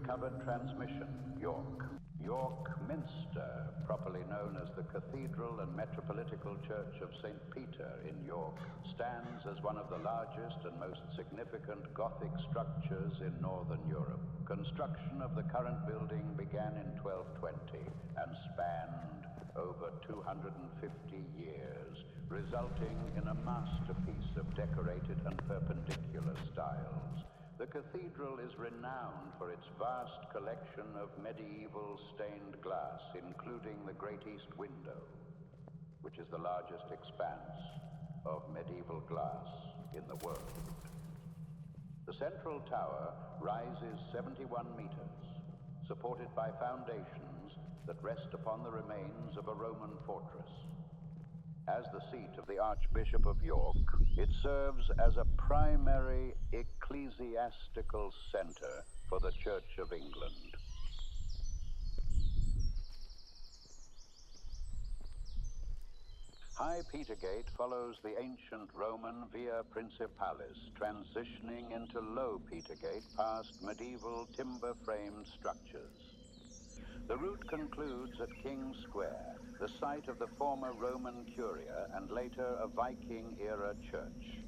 recovered transmission, York. York Minster, properly known as the Cathedral and Metropolitical Church of St. Peter in York, stands as one of the largest and most significant Gothic structures in Northern Europe. Construction of the current building began in 1220 and spanned over 250 years, resulting in a masterpiece of decorated and perpendicular styles. The cathedral is renowned for its vast collection of medieval stained glass, including the Great East Window, which is the largest expanse of medieval glass in the world. The central tower rises 71 meters, supported by foundations that rest upon the remains of a Roman fortress. As the seat of the Archbishop of York, it serves as a primary ecclesiastical center for the Church of England. High Petergate follows the ancient Roman Via Principalis, transitioning into Low Petergate past medieval timber-framed structures. The route concludes at King Square, the site of the former Roman Curia and later a Viking-era church.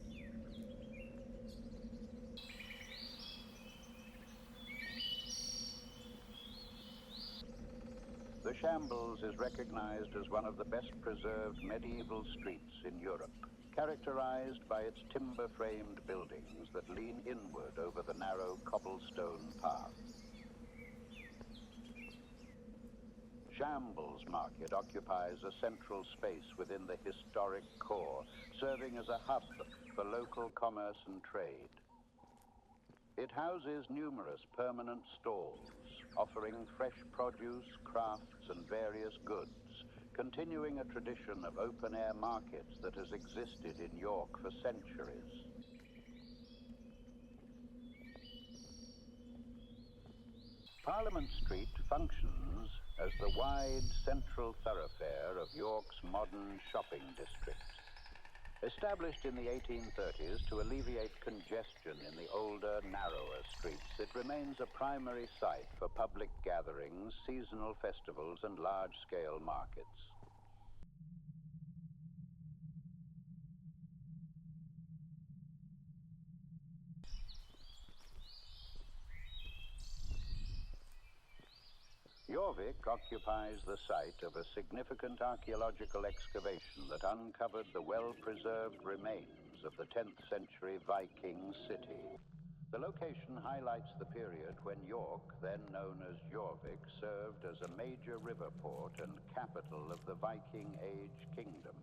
The Shambles is recognized as one of the best preserved medieval streets in Europe, characterized by its timber-framed buildings that lean inward over the narrow cobblestone path. Shambles Market occupies a central space within the historic core, serving as a hub for local commerce and trade. It houses numerous permanent stalls, offering fresh produce, crafts, and various goods, continuing a tradition of open-air markets that has existed in York for centuries. Parliament Street functions as the wide central thoroughfare of York's modern shopping district. Established in the 1830s to alleviate congestion in the older, narrower streets, it remains a primary site for public gatherings, seasonal festivals, and large-scale markets. Jorvik occupies the site of a significant archaeological excavation that uncovered the well-preserved remains of the 10th century Viking city. The location highlights the period when York, then known as Jorvik, served as a major river port and capital of the Viking Age kingdom.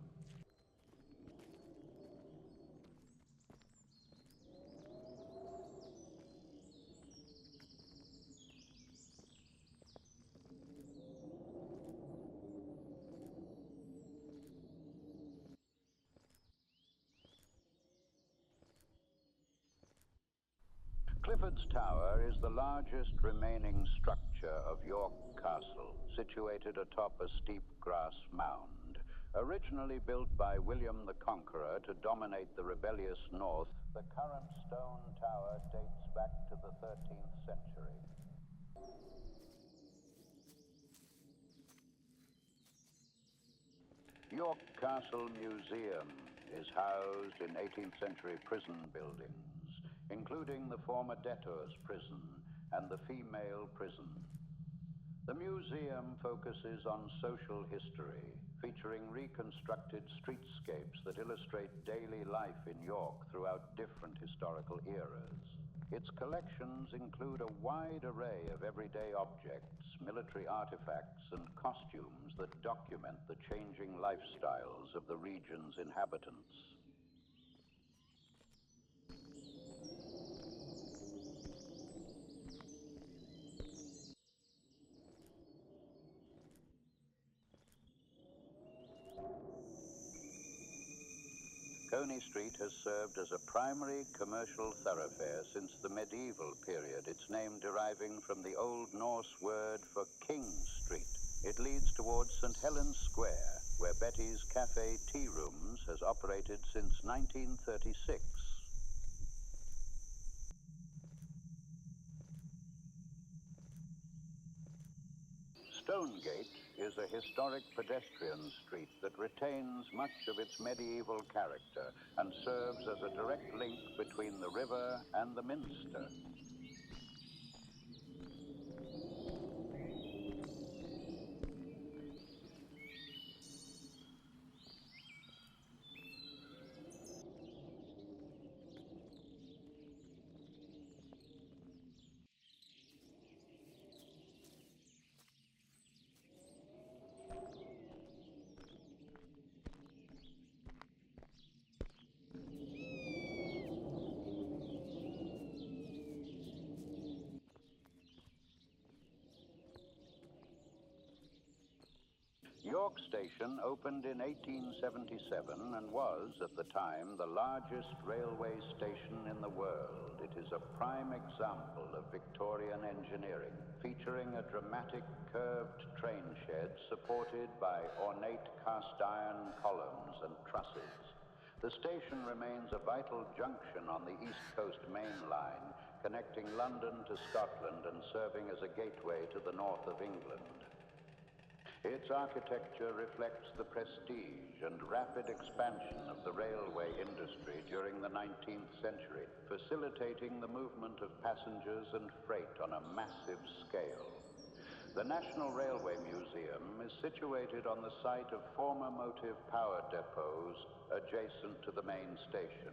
Clifford's Tower is the largest remaining structure of York Castle, situated atop a steep grass mound. Originally built by William the Conqueror to dominate the rebellious north, the current stone tower dates back to the 13th century. York Castle Museum is housed in 18th century prison buildings, including the former debtors' prison and the female prison. The museum focuses on social history, featuring reconstructed streetscapes that illustrate daily life in York throughout different historical eras. Its collections include a wide array of everyday objects, military artifacts, and costumes that document the changing lifestyles of the region's inhabitants. Coney Street has served as a primary commercial thoroughfare since the medieval period, its name deriving from the Old Norse word for King Street. It leads towards St. Helens Square, where Betty's Cafe Tea Rooms has operated since 1936. Stonegate is a historic pedestrian street that retains much of its medieval character and serves as a direct link between the river and the Minster. York Station opened in 1877 and was, at the time, the largest railway station in the world. It is a prime example of Victorian engineering, featuring a dramatic curved train shed supported by ornate cast iron columns and trusses. The station remains a vital junction on the East Coast Main Line, connecting London to Scotland and serving as a gateway to the north of England. Its architecture reflects the prestige and rapid expansion of the railway industry during the 19th century, facilitating the movement of passengers and freight on a massive scale. The National Railway Museum is situated on the site of former motive power depots adjacent to the main station.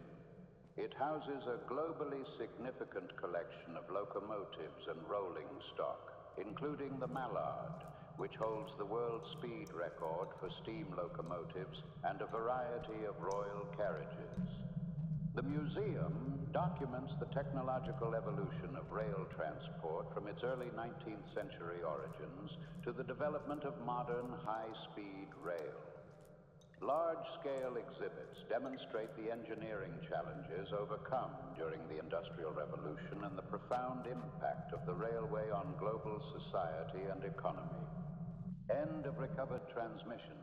It houses a globally significant collection of locomotives and rolling stock, including the Mallard, which holds the world speed record for steam locomotives, and a variety of royal carriages. The museum documents the technological evolution of rail transport from its early 19th century origins to the development of modern high-speed rail. Large-scale exhibits demonstrate the engineering challenges overcome during the Industrial Revolution and the profound impact of the railway on global society and economy. End of recovered transmission.